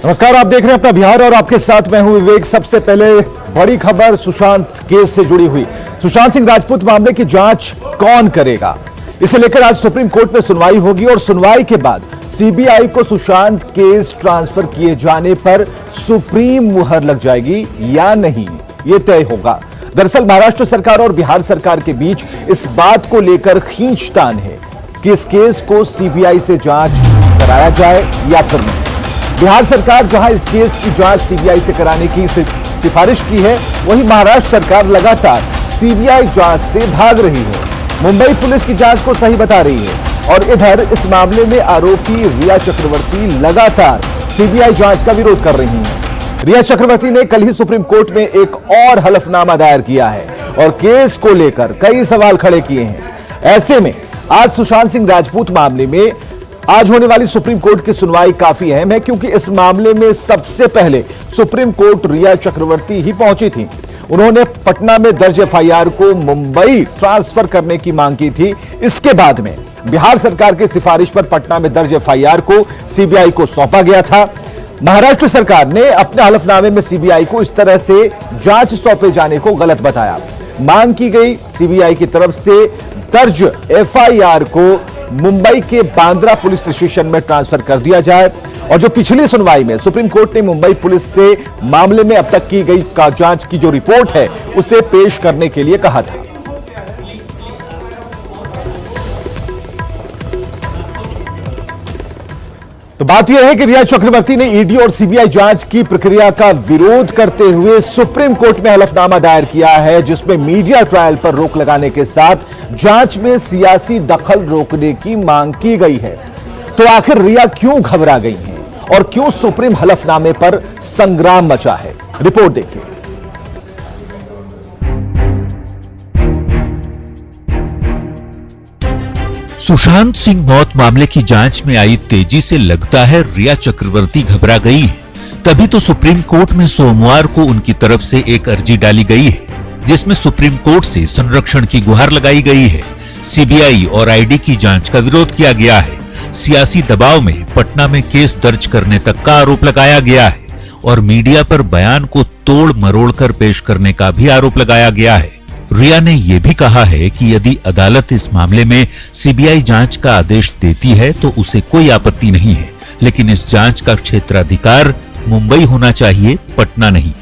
नमस्कार, आप देख रहे हैं अपना बिहार और आपके साथ मैं हूं विवेक। सबसे पहले बड़ी खबर सुशांत केस से जुड़ी हुई। सुशांत सिंह राजपूत मामले की जांच कौन करेगा, इसे लेकर आज सुप्रीम कोर्ट में सुनवाई होगी और सुनवाई के बाद सीबीआई को सुशांत केस ट्रांसफर किए जाने पर सुप्रीम मुहर लग जाएगी या नहीं, यह तय होगा। दरअसल महाराष्ट्र सरकार और बिहार सरकार के बीच इस बात को लेकर खींचतान है कि इस केस को सीबीआई से जांच कराया जाए या फिर नहीं। बिहार सरकार जहां इस केस की जांच सीबीआई से कराने की सिफारिश की है, वहीं महाराष्ट्र सरकार लगातार सीबीआई जांच से भाग रही है। मुंबई पुलिस की जांच को सही बता रही है और इधर इस मामले में आरोपी रिया चक्रवर्ती लगातार सीबीआई जांच का विरोध कर रही हैं। रिया चक्रवर्ती ने कल ही सुप्रीम कोर्ट में एक और हलफनामा दायर किया है और केस को लेकर कई सवाल खड़े किए हैं। ऐसे में आज सुशांत सिंह राजपूत मामले में आज होने वाली सुप्रीम कोर्ट की सुनवाई काफी अहम है, क्योंकि इस मामले में सबसे पहले सुप्रीम कोर्ट रिया चक्रवर्ती ही पहुंची थी। उन्होंने पटना में दर्ज एफआईआर को मुंबई ट्रांसफर करने की मांग की थी। इसके बाद में बिहार सरकार की सिफारिश पर पटना में दर्ज एफआईआर को सीबीआई को सौंपा गया था। महाराष्ट्र सरकार ने अपने हलफनामे में सीबीआई को इस तरह से जांच सौंपे जाने को गलत बताया। मांग की गई सीबीआई की तरफ से दर्ज एफआईआर को मुंबई के बांद्रा पुलिस स्टेशन में ट्रांसफर कर दिया जाए। और जो पिछली सुनवाई में सुप्रीम कोर्ट ने मुंबई पुलिस से मामले में अब तक की गई जांच की जो रिपोर्ट है उसे पेश करने के लिए कहा था। तो बात यह है कि रिया चक्रवर्ती ने ईडी और सीबीआई जांच की प्रक्रिया का विरोध करते हुए सुप्रीम कोर्ट में हलफनामा दायर किया है, जिसमें मीडिया ट्रायल पर रोक लगाने के साथ जांच में सियासी दखल रोकने की मांग की गई है। तो आखिर रिया क्यों घबरा गई हैं और क्यों सुप्रीम हलफनामे पर संग्राम मचा है, रिपोर्ट देखिए। सुशांत सिंह मौत मामले की जांच में आई तेजी से लगता है रिया चक्रवर्ती घबरा गई है। तभी तो सुप्रीम कोर्ट में सोमवार को उनकी तरफ से एक अर्जी डाली गई है, जिसमें सुप्रीम कोर्ट से संरक्षण की गुहार लगाई गई है। सीबीआई और आईडी की जांच का विरोध किया गया है। सियासी दबाव में पटना में केस दर्ज करने तक का आरोप लगाया गया है और मीडिया पर बयान को तोड़ मरोड़ कर पेश करने का भी आरोप लगाया गया है। रिया ने यह भी कहा है कि यदि अदालत इस मामले में सीबीआई जांच का आदेश देती है तो उसे कोई आपत्ति नहीं है, लेकिन इस जांच का क्षेत्राधिकार मुंबई होना चाहिए, पटना नहीं।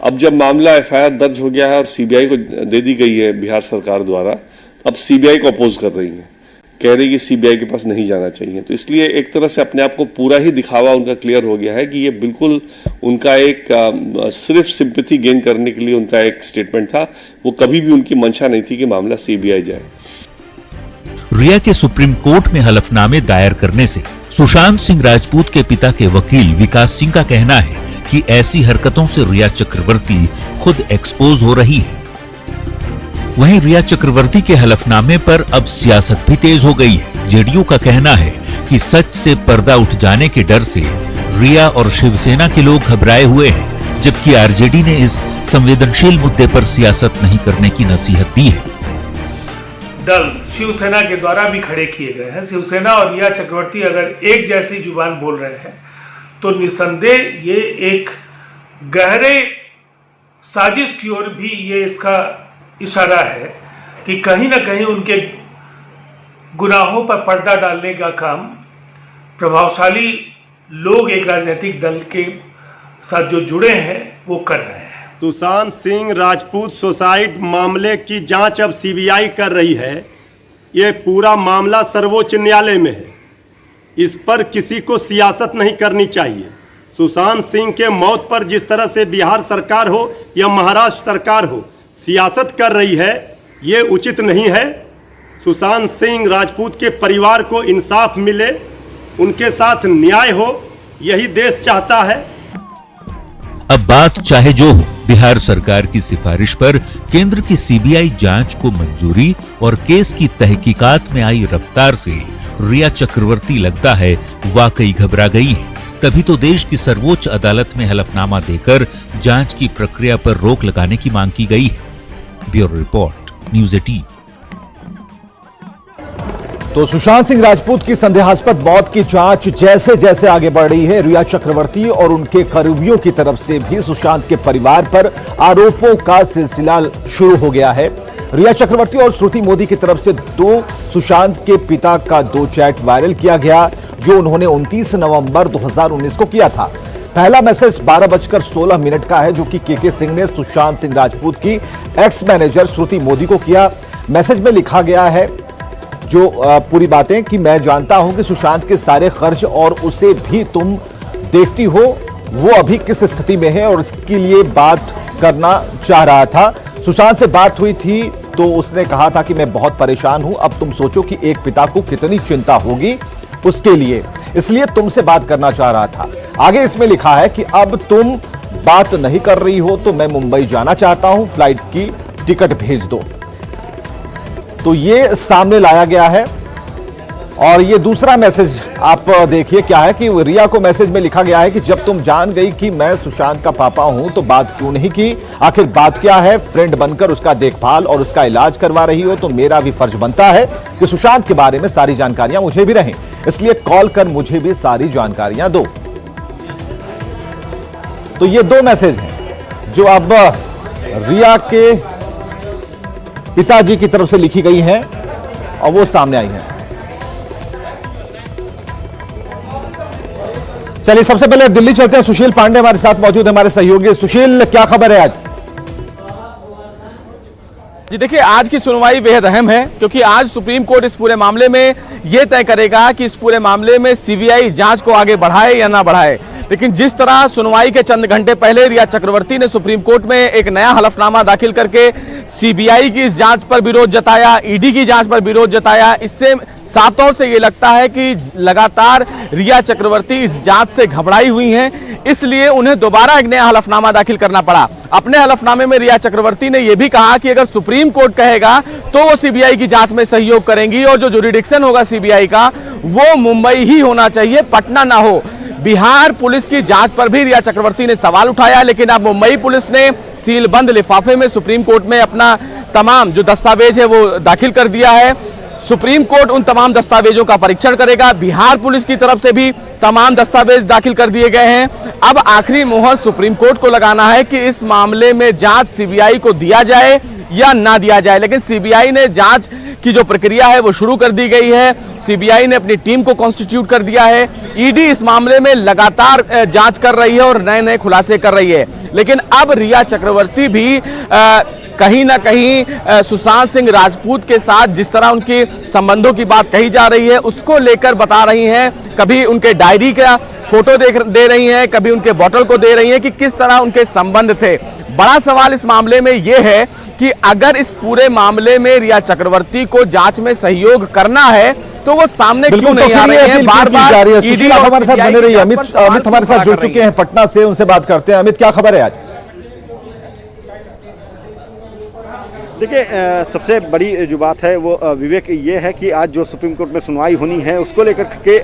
अब जब मामला एफआईआर दर्ज हो गया है और सीबीआई को दे दी गई है बिहार सरकार द्वारा, अब सीबीआई को अपोज कर रही है, कह रही कि सीबीआई के पास नहीं जाना चाहिए। तो इसलिए एक तरह से अपने आप को पूरा ही दिखावा उनका क्लियर हो गया है कि ये बिल्कुल उनका एक सिर्फ सिंपैथी गेन करने के लिए उनका एक स्टेटमेंट था। वो कभी भी उनकी मंशा नहीं थी कि मामला सीबीआई जाए। रिया के सुप्रीम कोर्ट में हलफनामे दायर करने से सुशांत सिंह राजपूत के पिता के वकील विकास सिंह का कहना है कि ऐसी हरकतों से रिया चक्रवर्ती खुद एक्सपोज हो रही है। वहीं रिया चक्रवर्ती के हलफनामे पर अब सियासत भी तेज हो गई है। जेडीयू का कहना है कि सच से पर्दा उठ जाने के डर से रिया और शिवसेना के लोग घबराए हुए हैं, जबकि आरजेडी ने इस संवेदनशील मुद्दे पर सियासत नहीं करने की नसीहत दी है। दल शिवसेना के द्वारा भी खड़े किए गए हैं। शिवसेना और रिया चक्रवर्ती अगर एक जैसी जुबान बोल रहे हैं तो निसंदेह ये एक गहरे साजिश की ओर भी ये इसका इशारा है कि कहीं ना कहीं उनके गुनाहों पर पर्दा डालने का काम प्रभावशाली लोग एक राजनीतिक दल के साथ जो जुड़े हैं वो कर रहे हैं। सुशांत सिंह राजपूत सुसाइड मामले की जांच अब सीबीआई कर रही है। ये पूरा मामला सर्वोच्च न्यायालय में है। इस पर किसी को सियासत नहीं करनी चाहिए। सुशांत सिंह के मौत पर जिस तरह से बिहार सरकार हो या महाराष्ट्र सरकार हो सियासत कर रही है, ये उचित नहीं है। सुशांत सिंह राजपूत के परिवार को इंसाफ मिले, उनके साथ न्याय हो, यही देश चाहता है। अब बात चाहे जो हो, बिहार सरकार की सिफारिश पर केंद्र की सीबीआई जांच को मंजूरी और केस की तहकीकात में आई रफ्तार से रिया चक्रवर्ती लगता है वाकई घबरा गई है। तभी तो देश की सर्वोच्च अदालत में हलफनामा देकर जांच की प्रक्रिया पर रोक लगाने की मांग की गई है। Bureau report, news 18। तो सुशांत सिंह राजपूत की संदेहास्पद मौत की जांच जैसे जैसे आगे बढ़ रही है, रिया चक्रवर्ती और उनके करीबियों की तरफ से भी सुशांत के परिवार पर आरोपों का सिलसिला शुरू हो गया है। रिया चक्रवर्ती और श्रुति मोदी की तरफ से सुशांत के पिता का 2 चैट वायरल किया गया, जो उन्होंने 29 नवंबर 2019 को किया था। पहला मैसेज 12:16 का है, जो कि केके सिंह ने सुशांत सिंह राजपूत की एक्स मैनेजर श्रुति मोदी को किया। मैसेज में लिखा गया है जो पूरी बातें कि मैं जानता हूं कि सुशांत के सारे खर्च और उसे भी तुम देखती हो, वो अभी किस स्थिति में है और इसके लिए बात करना चाह रहा था। सुशांत से बात हुई थी तो उसने कहा था कि मैं बहुत परेशान हूं। अब तुम सोचो कि एक पिता को कितनी चिंता होगी उसके लिए, इसलिए तुमसे बात करना चाह रहा था। आगे इसमें लिखा है कि अब तुम बात नहीं कर रही हो तो मैं मुंबई जाना चाहता हूं, फ्लाइट की टिकट भेज दो। तो ये सामने लाया गया है। और ये दूसरा मैसेज आप देखिए क्या है कि रिया को मैसेज में लिखा गया है कि जब तुम जान गई कि मैं सुशांत का पापा हूं तो बात क्यों नहीं की? आखिर बात क्या है? फ्रेंड बनकर उसका देखभाल और उसका इलाज करवा रही हो तो मेरा भी फर्ज बनता है कि सुशांत के बारे में सारी जानकारियां मुझे भी रहें, इसलिए कॉल कर मुझे भी सारी जानकारियां दो। तो ये 2 मैसेज हैं जो अब रिया के पिताजी की तरफ से लिखी गई हैं और वो सामने आई हैं। चलिए सबसे पहले दिल्ली चलते हैं। सुशील पांडे हमारे साथ मौजूद है, हमारे सहयोगी। सुशील, क्या खबर है आज? जी देखिए, आज की सुनवाई बेहद अहम है क्योंकि आज सुप्रीम कोर्ट इस पूरे मामले में यह तय करेगा कि इस पूरे मामले में सीबीआई जांच को आगे बढ़ाए या ना बढ़ाए। लेकिन जिस तरह सुनवाई के चंद घंटे पहले रिया चक्रवर्ती ने सुप्रीम कोर्ट में एक नया हलफनामा दाखिल करके सीबीआई की इस जांच पर विरोध जताया, ईडी की जांच पर विरोध जताया, इससे साफ तौर से ये लगता है कि लगातार रिया चक्रवर्ती इस जांच से घबराई हुई हैं, इसलिए उन्हें दोबारा एक नया हलफनामा दाखिल करना पड़ा। अपने हलफनामे में रिया चक्रवर्ती ने यह भी कहा कि अगर सुप्रीम कोर्ट कहेगा तो वो सीबीआई की जांच में सहयोग करेंगी और जो जुरिडिक्शन होगा सीबीआई का वो मुंबई ही होना चाहिए, पटना ना हो। बिहार पुलिस की जांच पर भी रिया चक्रवर्ती ने सवाल उठाया, लेकिन अब मुंबई पुलिस ने सीलबंद लिफाफे में सुप्रीम कोर्ट में अपना तमाम जो दस्तावेज है वो दाखिल कर दिया है। सुप्रीम कोर्ट उन तमाम दस्तावेजों का परीक्षण करेगा। बिहार पुलिस की तरफ से भी तमाम दस्तावेज दाखिल कर दिए गए हैं। अब आखिरी मोहर सुप्रीम कोर्ट को लगाना है कि इस मामले में जांच सीबीआई को दिया जाए या ना दिया जाए। लेकिन सीबीआई ने जांच की जो प्रक्रिया है वो शुरू कर दी गई है। सीबीआई ने अपनी टीम को कॉन्स्टिट्यूट कर दिया है। ईडी इस मामले में लगातार जांच कर रही है और नए नए खुलासे कर रही है। लेकिन अब रिया चक्रवर्ती भी कहीं ना कहीं सुशांत सिंह राजपूत के साथ जिस तरह उनके संबंधों की बात कही जा रही है उसको लेकर बता रही हैं। कभी उनके डायरी का फोटो दे रही हैं, कभी उनके बोतल को दे रही हैं कि किस तरह उनके संबंध थे। बड़ा सवाल इस मामले में यह है कि अगर इस पूरे मामले में रिया चक्रवर्ती को जांच में सहयोग करना है तो वो सामने क्यों नहीं आ रही है? बार-बार ईडी हमारे साथ बने रही है। अमित हमारे साथ जुड़ चुके हैं पटना से, उनसे बात करते हैं। अमित, क्या खबर है आज? देखिए, सबसे बड़ी जो बात है वो विवेक ये है कि आज जो सुप्रीम कोर्ट में सुनवाई होनी है उसको लेकर के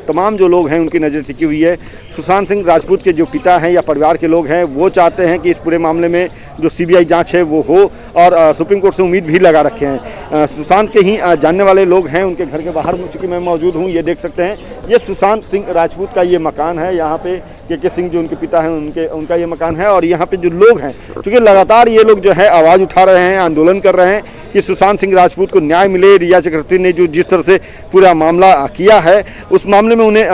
तमाम जो लोग हैं उनकी नज़र टिकी हुई है। सुशांत सिंह राजपूत के जो पिता हैं या परिवार के लोग हैं वो चाहते हैं कि इस पूरे मामले में जो सीबीआई जांच है वो हो और सुप्रीम कोर्ट से उम्मीद भी लगा रखे हैं। सुशांत के ही जानने वाले लोग हैं, उनके घर के बाहर चूँकि मैं मौजूद हूँ, ये देख सकते हैं ये सुशांत सिंह राजपूत का ये मकान है। यहाँ पे केके सिंह जो उनके पिता हैं उनका ये मकान है और यहाँ पे जो लोग हैं क्योंकि लगातार ये लोग जो है आवाज़ उठा रहे हैं, आंदोलन कर रहे हैं कि सुशांत सिंह राजपूत को न्याय मिले। रिया चक्रवर्ती ने जो जिस तरह से पूरा मामला किया है उस मामले में उन्हें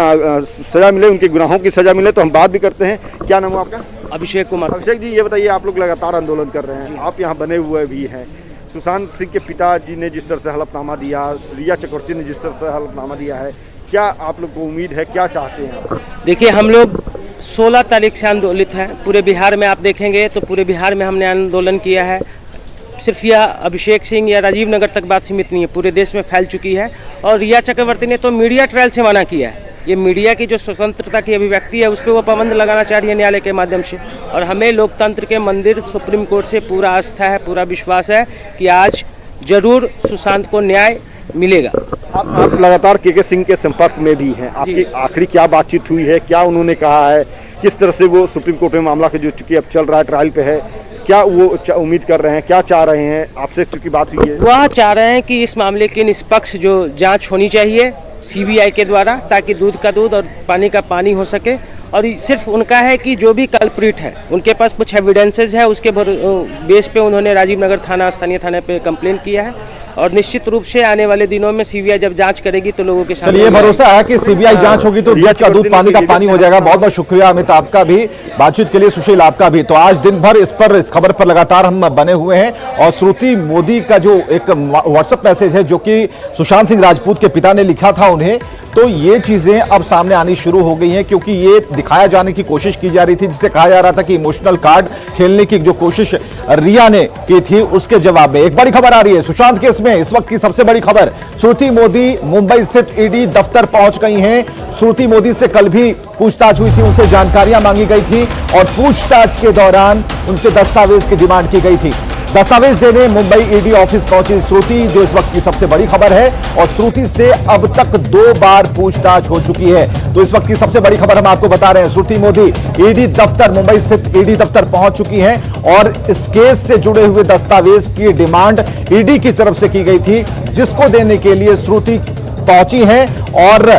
सजा मिले, उनके गुनाहों की सजा मिले। तो हम बात भी करते हैं। क्या नाम है आपका? अभिषेक कुमार। अभिषेक जी, ये बताइए, आप लोग लगातार आंदोलन कर रहे हैं, आप यहाँ बने हुए भी हैं। सुशांत सिंह के पिताजी ने जिस तरह से हलफनामा दिया, रिया चक्रवर्ती ने जिस तरह से हलफनामा दिया है, क्या आप लोग को उम्मीद है, क्या चाहते हैं आप? देखिए, हम लोग 16 तारीख से आंदोलित हैं। पूरे बिहार में आप देखेंगे तो पूरे बिहार में हमने आंदोलन किया है। सिर्फ यह अभिषेक सिंह या राजीव नगर तक बात सीमित नहीं है, पूरे देश में फैल चुकी है। और रिया चक्रवर्ती ने तो मीडिया ट्रायल से मना किया है। ये मीडिया की जो स्वतंत्रता की अभिव्यक्ति है उस पर वो पाबंद लगाना चाह रही है न्यायालय के माध्यम से। और हमें लोकतंत्र के मंदिर सुप्रीम कोर्ट से पूरा आस्था है, पूरा विश्वास है कि आज जरूर सुशांत को न्याय मिलेगा। आप लगातार केके सिंह के संपर्क में भी हैं, आपकी आखिरी क्या बातचीत हुई है, क्या उन्होंने कहा है, किस तरह से वो सुप्रीम कोर्ट में मामला के जो चूंकि अब चल रहा है, ट्रायल पे है, क्या वो उम्मीद कर रहे हैं, क्या चाह रहे हैं आपसे की बात हुई है? वह चाह रहे हैं कि इस मामले की निष्पक्ष जो जांच होनी चाहिए सीबीआई के द्वारा, ताकि दूध का दूध और पानी का पानी हो सके। और सिर्फ उनका है कि जो भी कल्प्रिट है उनके पास कुछ एविडेंसेस है, उसके बेस पे उन्होंने राजीव नगर थाना, स्थानीय थाने पे कंप्लेन किया है। और निश्चित रूप से आने वाले दिनों में सीबीआई जब जांच करेगी तो लोगों के सामने ये भरोसा है कि सीबीआई जांच होगी तो दूध का दूध पानी का पानी हो जाएगा। बहुत बहुत शुक्रिया अमित आपका भी, बातचीत के लिए सुशील आपका भी। तो आज दिन भर इस खबर पर लगातार हम बने हुए हैं और श्रुति मोदी का जो एक व्हाट्सएप मैसेज है जो कि सुशांत सिंह राजपूत के पिता ने लिखा था उन्हें, तो ये चीजें अब सामने आनी शुरू हो गई हैं क्योंकि ये दिखाया जाने की कोशिश की जा रही थी, जिसे कहा जा रहा था कि इमोशनल कार्ड खेलने की जो कोशिश रिया ने की थी उसके जवाब में एक बड़ी खबर आ रही है सुशांत केस में। इस वक्त की सबसे बड़ी खबर, श्रुति मोदी मुंबई स्थित ईडी दफ्तर पहुंच गई हैं। श्रुति मोदी से कल भी पूछताछ हुई थी, उनसे जानकारियां मांगी गई थी और पूछताछ के दौरान उनसे दस्तावेज की डिमांड की गई थी। दस्तावेज देने मुंबई ईडी ऑफिस पहुंची श्रुति, जो इस वक्त की सबसे बड़ी खबर है। और श्रुति से अब तक 2 बार पूछताछ हो चुकी है। तो इस वक्त की सबसे बड़ी खबर हम आपको बता रहे हैं, श्रुति मोदी ईडी दफ्तर, मुंबई स्थित ईडी दफ्तर पहुंच चुकी हैं और इस केस से जुड़े हुए दस्तावेज की डिमांड ईडी की तरफ से की गई थी, जिसको देने के लिए श्रुति पहुंची हैं। और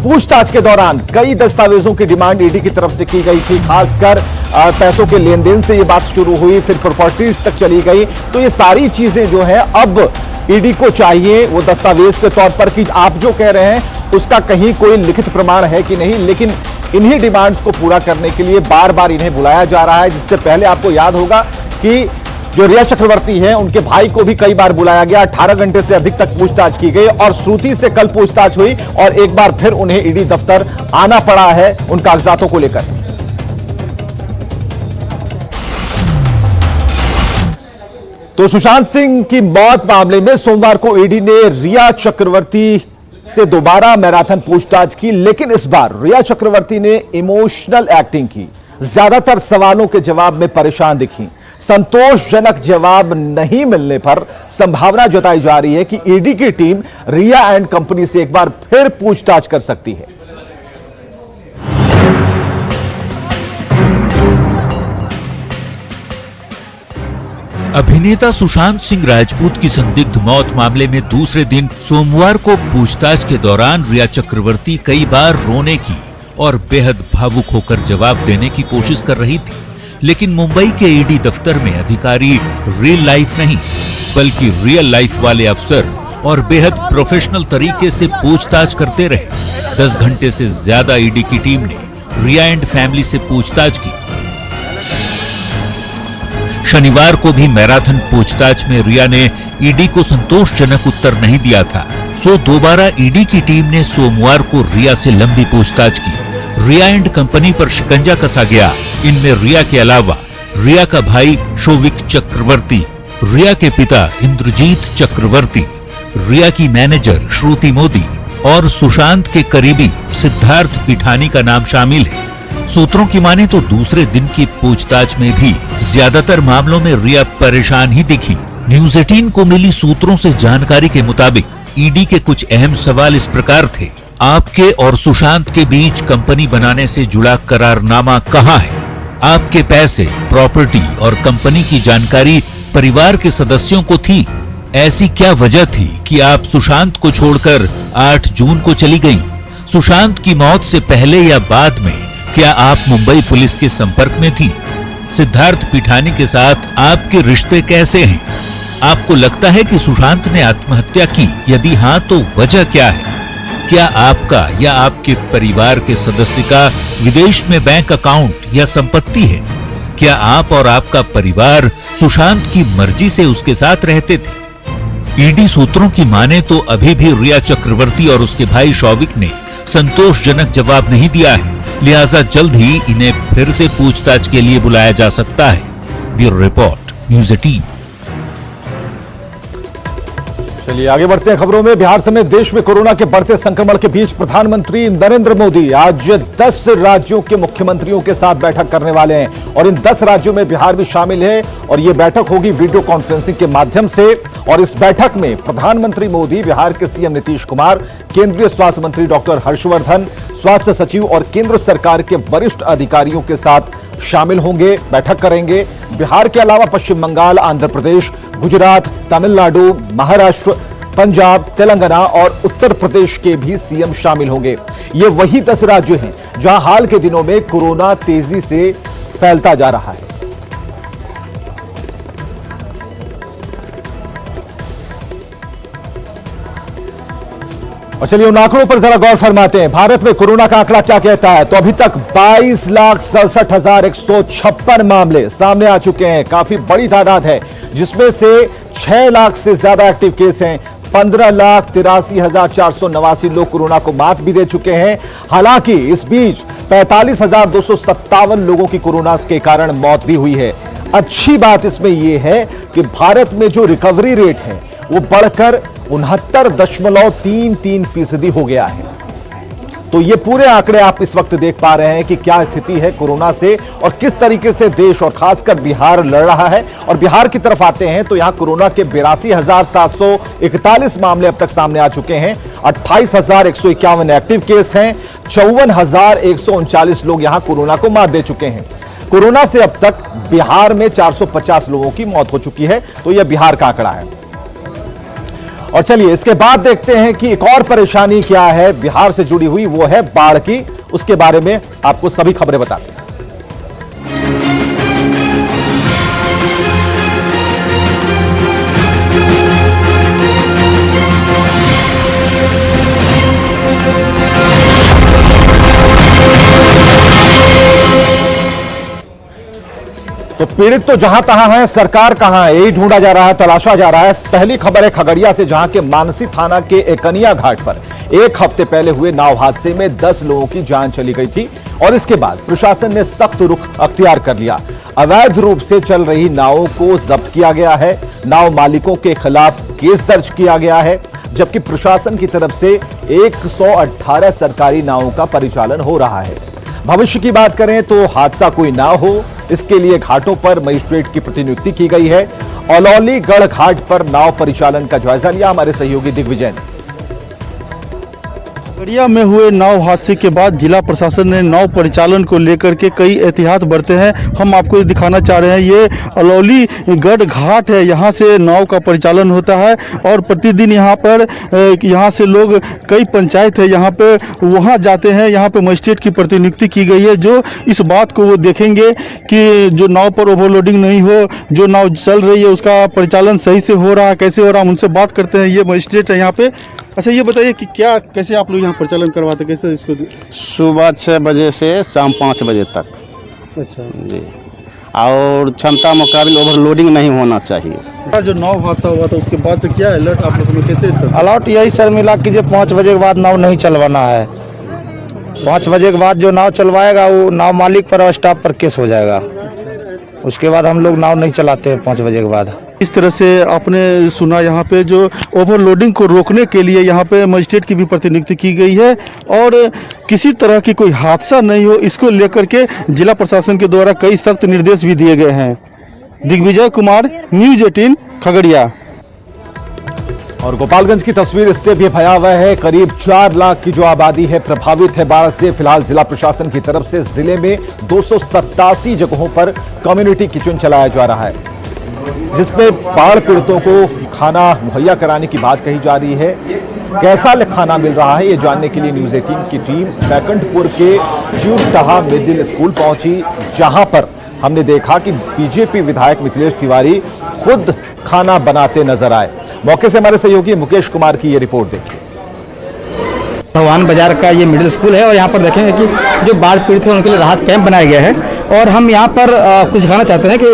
पूछताछ के दौरान कई दस्तावेजों की डिमांड ईडी की तरफ से की गई थी, खासकर पैसों के लेन देन से ये बात शुरू हुई, फिर प्रॉपर्टीज तक चली गई। तो ये सारी चीजें जो है अब ईडी को चाहिए वो दस्तावेज के तौर पर कि आप जो कह रहे हैं उसका कहीं कोई लिखित प्रमाण है कि नहीं। लेकिन इन्हीं डिमांड्स को पूरा करने के लिए बार बार इन्हें बुलाया जा रहा है, जिससे पहले आपको याद होगा कि जो रिया चक्रवर्ती हैं उनके भाई को भी कई बार बुलाया गया, 18 घंटे से अधिक तक पूछताछ की गई और श्रुति से कल पूछताछ हुई और एक बार फिर उन्हें ईडी दफ्तर आना पड़ा है उन कागजातों को लेकर। तो सुशांत सिंह की मौत मामले में सोमवार को ईडी ने रिया चक्रवर्ती से दोबारा मैराथन पूछताछ की, लेकिन इस बार रिया चक्रवर्ती ने इमोशनल एक्टिंग की, ज्यादातर सवालों के जवाब में परेशान दिखी। संतोषजनक जवाब नहीं मिलने पर संभावना जताई जा रही है कि ईडी की टीम रिया एंड कंपनी से एक बार फिर पूछताछ कर सकती है। अभिनेता सुशांत सिंह राजपूत की संदिग्ध मौत मामले में दूसरे दिन सोमवार को पूछताछ के दौरान रिया चक्रवर्ती कई बार रोने की और बेहद भावुक होकर जवाब देने की कोशिश कर रही थी, लेकिन मुंबई के ईडी दफ्तर में अधिकारी रियल लाइफ नहीं बल्कि रियल लाइफ वाले अफसर और बेहद प्रोफेशनल तरीके से पूछताछ करते रहे। 10 घंटे से ज्यादा ईडी की टीम ने रिया एंड फैमिली से पूछताछ की। शनिवार को भी मैराथन पूछताछ में रिया ने ईडी को संतोषजनक उत्तर नहीं दिया था, सो दोबारा ईडी की टीम ने सोमवार को रिया से लंबी पूछताछ की। रिया एंड कंपनी पर शिकंजा कसा गया। इनमें रिया के अलावा रिया का भाई शोविक चक्रवर्ती, रिया के पिता इंद्रजीत चक्रवर्ती, रिया की मैनेजर श्रुति मोदी और सुशांत के करीबी सिद्धार्थ पिठानी का नाम शामिल है। सूत्रों की माने तो दूसरे दिन की पूछताछ में भी ज्यादातर मामलों में रिया परेशान ही दिखी। न्यूज़ 18 को मिली सूत्रों से जानकारी के मुताबिक ईडी के कुछ अहम सवाल इस प्रकार थे। आपके और सुशांत के बीच कंपनी बनाने से जुड़ा करारनामा कहाँ है? आपके पैसे, प्रॉपर्टी और कंपनी की जानकारी परिवार के सदस्यों को थी। ऐसी क्या वजह थी कि आप सुशांत को छोड़कर 8 जून को चली गईं? सुशांत की मौत से पहले या बाद में क्या आप मुंबई पुलिस के संपर्क में थी? सिद्धार्थ पिठानी के साथ आपके रिश्ते कैसे हैं? आपको लगता है कि सुशांत ने आत्महत्या की? यदि हाँ तो वजह क्या है? क्या आपका या आपके परिवार के सदस्य का विदेश में बैंक अकाउंट या संपत्ति है? क्या आप और आपका परिवार सुशांत की मर्जी से उसके साथ रहते थे? ईडी सूत्रों की माने तो अभी भी रिया चक्रवर्ती और उसके भाई शौविक ने संतोषजनक जवाब नहीं दिया है, लिहाजा जल्द ही इन्हें फिर से पूछताछ के लिए बुलाया जा सकता है। Bureau report, news 18। चलिए आगे बढ़ते हैं खबरों में। बिहार समेत देश में कोरोना के बढ़ते संक्रमण के बीच प्रधानमंत्री नरेंद्र मोदी आज 10 राज्यों के मुख्यमंत्रियों के साथ बैठक करने वाले हैं और इन 10 राज्यों में बिहार भी शामिल है और यह बैठक होगी वीडियो कॉन्फ्रेंसिंग के माध्यम से। और इस बैठक में प्रधानमंत्री मोदी बिहार के सीएम नीतीश कुमार, केंद्रीय स्वास्थ्य मंत्री डॉक्टर हर्षवर्धन, स्वास्थ्य सचिव और केंद्र सरकार के वरिष्ठ अधिकारियों के साथ शामिल होंगे, बैठक करेंगे। बिहार के अलावा पश्चिम बंगाल, आंध्र प्रदेश, गुजरात, तमिलनाडु, महाराष्ट्र, पंजाब, तेलंगाना और उत्तर प्रदेश के भी सीएम शामिल होंगे। ये वही 10 राज्य हैं जहां हाल के दिनों में कोरोना तेजी से फैलता जा रहा है। और चलिए उन आंकड़ों पर जरा गौर फरमाते हैं। भारत में कोरोना का आंकड़ा क्या कहता है? तो अभी तक 22,67,156 मामले सामने आ चुके हैं। काफी बड़ी तादाद है, जिसमें से 6 लाख से ज्यादा एक्टिव केस हैं। 15,83,489 लोग कोरोना को मात भी दे चुके हैं। हालांकि इस बीच 45,257 लोगों की कोरोना के कारण मौत भी हुई है। अच्छी बात इसमें यह है कि भारत में जो रिकवरी रेट है वो बढ़कर 69.33% हो गया है। तो ये पूरे आंकड़े आप इस वक्त देख पा रहे हैं कि क्या स्थिति है कोरोना से और किस तरीके से देश और खासकर बिहार लड़ रहा है। और बिहार की तरफ आते हैं तो यहां कोरोना के 82,741 मामले अब तक सामने आ चुके हैं। 28,151 एक्टिव केस हैं। 54,139 लोग यहां कोरोना को मात दे चुके हैं। कोरोना से अब तक बिहार में 450 लोगों की मौत हो चुकी है। तो यह बिहार का आंकड़ा है। और चलिए इसके बाद देखते हैं कि एक और परेशानी क्या है बिहार से जुड़ी हुई, वो है बाढ़ की। उसके बारे में आपको सभी खबरें बताते हैं। तो पीड़ित तो जहां तहां है, सरकार कहां है, यही ढूंढा जा रहा है, तलाशा जा रहा है। पहली खबर है खगड़िया से, जहां के मानसी थाना के एकनिया घाट पर एक हफ्ते पहले हुए नाव हादसे में 10 लोगों की जान चली गई थी और इसके बाद प्रशासन ने सख्त रुख अख्तियार कर लिया। अवैध रूप से चल रही नावों को जब्त किया गया है। नाव मालिकों के खिलाफ केस दर्ज किया गया है, जबकि प्रशासन की तरफ से 118 सरकारी नावों का परिचालन हो रहा है। भविष्य की बात करें तो हादसा कोई ना हो, इसके लिए घाटों पर मजिस्ट्रेट की प्रतिनियुक्ति की गई है। अलौली गढ़ घाट पर नाव परिचालन का जायजा लिया हमारे सहयोगी दिग्विजय ने। खगड़िया में हुए नाव हादसे के बाद जिला प्रशासन ने नाव परिचालन को लेकर के कई एहतियात बरते हैं। हम आपको ये दिखाना चाह रहे हैं, ये अलौली गढ़ घाट है, यहाँ से नाव का परिचालन होता है और प्रतिदिन यहाँ से लोग, कई पंचायत है यहाँ पे, वहाँ जाते हैं। यहाँ पे मजिस्ट्रेट की प्रतिनियुक्ति की गई है, जो इस बात को वो देखेंगे कि जो नाव पर ओवरलोडिंग नहीं हो, जो नाव चल रही है उसका परिचालन सही से हो रहा है, कैसे हो रहा है, उनसे बात करते हैं। ये मजिस्ट्रेट है यहाँ पे। अच्छा, ये बताइए कि कैसे आप लोग यहाँ परिचालन करवाते, कैसे इसको? सुबह 6 बजे से शाम 5 बजे तक। अच्छा जी, और क्षमता मुकाबिल ओवरलोडिंग नहीं होना चाहिए। जो नाव हादसा हुआ था उसके बाद से क्या अलर्ट आप लोगों ने कैसे? अलर्ट यही सर मिला कि जो 5 बजे के बाद नाव नहीं चलवाना है। 5 बजे के बाद जो नाव चलवाएगा वो नाव मालिक पर और स्टाफ पर केस हो जाएगा। उसके बाद हम लोग नाव नहीं चलाते हैं 5 बजे के बाद। इस तरह से आपने सुना, यहाँ पे जो ओवरलोडिंग को रोकने के लिए यहाँ पे मजिस्ट्रेट की भी प्रतिनियुक्ति की गई है और किसी तरह की कोई हादसा नहीं हो, इसको लेकर के जिला प्रशासन के द्वारा कई सख्त निर्देश भी दिए गए हैं। दिग्विजय कुमार, न्यूज़ 18 खगड़िया। और गोपालगंज की तस्वीर इससे भी भयावह है। करीब 4 लाख की जो आबादी है प्रभावित है बाढ़ से। फिलहाल जिला प्रशासन की तरफ से जिले में 287 जगहों पर कम्युनिटी किचन चलाया जा रहा है, जिसमें बाढ़ पीड़ितों को खाना मुहैया कराने की बात कही जा रही है। कैसा खाना मिल रहा है ये जानने के लिए न्यूज़ 18 की टीम बैकुंठपुर के च्यूटहा मिडिल स्कूल पहुंची, जहां पर हमने देखा कि बीजेपी विधायक मिथिलेश तिवारी खुद खाना बनाते नजर आए। मौके से हमारे सहयोगी मुकेश कुमार की ये रिपोर्ट देखिए। भगवान बाजार का ये मिडिल स्कूल है और यहाँ पर देखेंगे कि जो बाढ़ पीड़ित हैं उनके लिए राहत कैंप बनाया गया है और हम यहाँ पर कुछ दिखाना चाहते हैं कि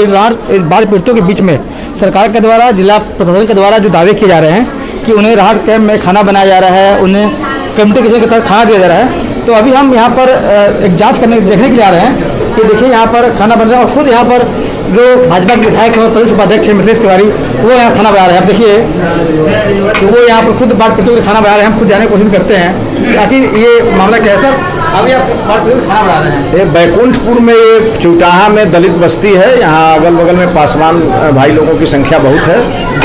बाढ़ पीड़ितों के बीच में सरकार के द्वारा, जिला प्रशासन के द्वारा जो दावे किए जा रहे हैं कि उन्हें राहत कैंप में खाना बनाया जा रहा है, उन्हें कम्युनिटी किचन के तहत खाना दिया जा रहा है। तो अभी हम यहाँ पर एक जाँच देखने के लिए आ रहे हैं कि देखिए यहाँ पर खाना बन रहा है और खुद यहाँ पर जो भाजपा के विधायक और प्रदेश उपाध्यक्ष है मिथिलेश तिवारी, वो यहाँ खाना बना रहे हैं। आप देखिए तो वो यहाँ पर खुद बाढ़ पीड़ितों के खाना बना रहे हैं। हम खुद जाने की कोशिश करते हैं ताकि ये मामला क्या है। सर, अभी आप बाढ़ पीड़ितों को खाना बना रहे हैं? ये बैकुंठपुर में, ये च्यूटहा में दलित बस्ती है। यहाँ अगल बगल में पासवान भाई लोगों की संख्या बहुत है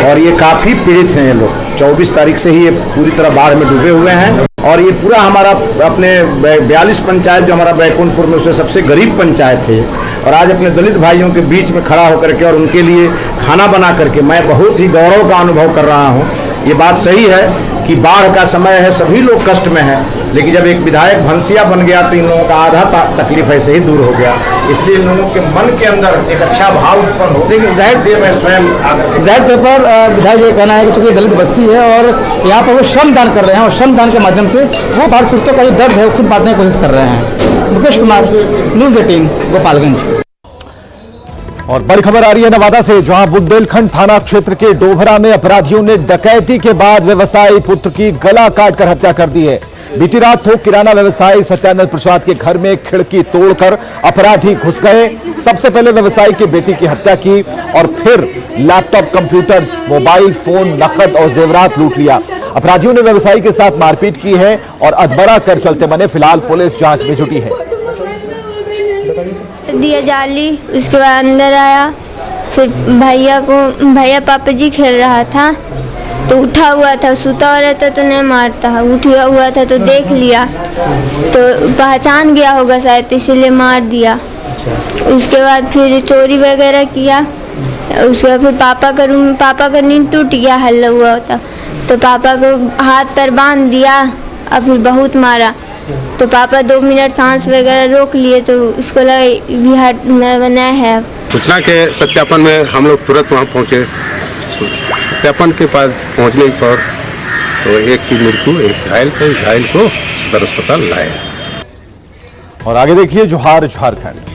और ये काफ़ी पीड़ित हैं। ये लोग 24 तारीख से ही ये पूरी तरह बाढ़ में डूबे हुए हैं। और ये पूरा हमारा अपने 42 पंचायत जो हमारा बैकुंठपुर में उससे सबसे गरीब पंचायत है, और आज अपने दलित भाइयों के बीच में खड़ा होकर के और उनके लिए खाना बना करके मैं बहुत ही गौरव का अनुभव कर रहा हूँ। ये बात सही है कि बाढ़ का समय है, सभी लोग कष्ट में हैं, लेकिन जब एक विधायक भंसिया बन गया तो इन लोगों का आधा तकलीफ ऐसे ही दूर हो गया। इसलिए इन लोगों के मन के अंदर एक अच्छा भाव उत्पन्न हो। देखिए जाहिर मैं स्वयं जाहिर तौर पर विधायक ये कहना है कि चूंकि दलित बस्ती है और यहाँ पर वो श्रमदान कर रहे हैं और श्रमदान के माध्यम से वो बाढ़ पीड़ितों का जो दर्द है वो खुद बांटने की कोशिश कर रहे हैं। मुकेश कुमार, न्यूज़ 18, गोपालगंज। और बड़ी खबर आ रही है नवादा से, जहां बुंदेलखंड थाना क्षेत्र के डोभरा में अपराधियों ने डकैती के बाद व्यवसायी पुत्र की गला काटकर हत्या कर दी है। बीती रात थोक किराना व्यवसायी सत्यानंद प्रसाद के घर में खिड़की तोड़कर अपराधी घुस गए। सबसे पहले व्यवसायी की बेटी की हत्या की और फिर लैपटॉप, कंप्यूटर, मोबाइल फोन, नकद और जेवरात लूट लिया। अपराधियों ने व्यवसायी के साथ मारपीट की है और अधबरा कर चलते बने। फिलहाल पुलिस जांच में जुटी है। दिया जाली, उसके बाद अंदर आया, फिर भैया पापा जी खेल रहा था तो उठा हुआ था, सुता हुआ रहता तो नहीं मारता, उठा हुआ था तो देख लिया तो पहचान गया होगा शायद, इसीलिए मार दिया। उसके बाद फिर चोरी वगैरह किया। उसके बाद फिर पापा का नींद टूट गया, हल्ला हुआ था तो पापा को हाथ पर बांध दिया और फिर बहुत मारा तो पापा 2 मिनट सांस वगैरह रोक लिए तो उसको लगा बिहार में बना है। सूचना के सत्यापन में हम लोग तुरंत वहाँ पहुँचे। सत्यापन के पास पहुँचने पर तो एक की मृत्यु, एक घायल को सदर अस्पताल लाए। और आगे देखिए जोहार झारखंड।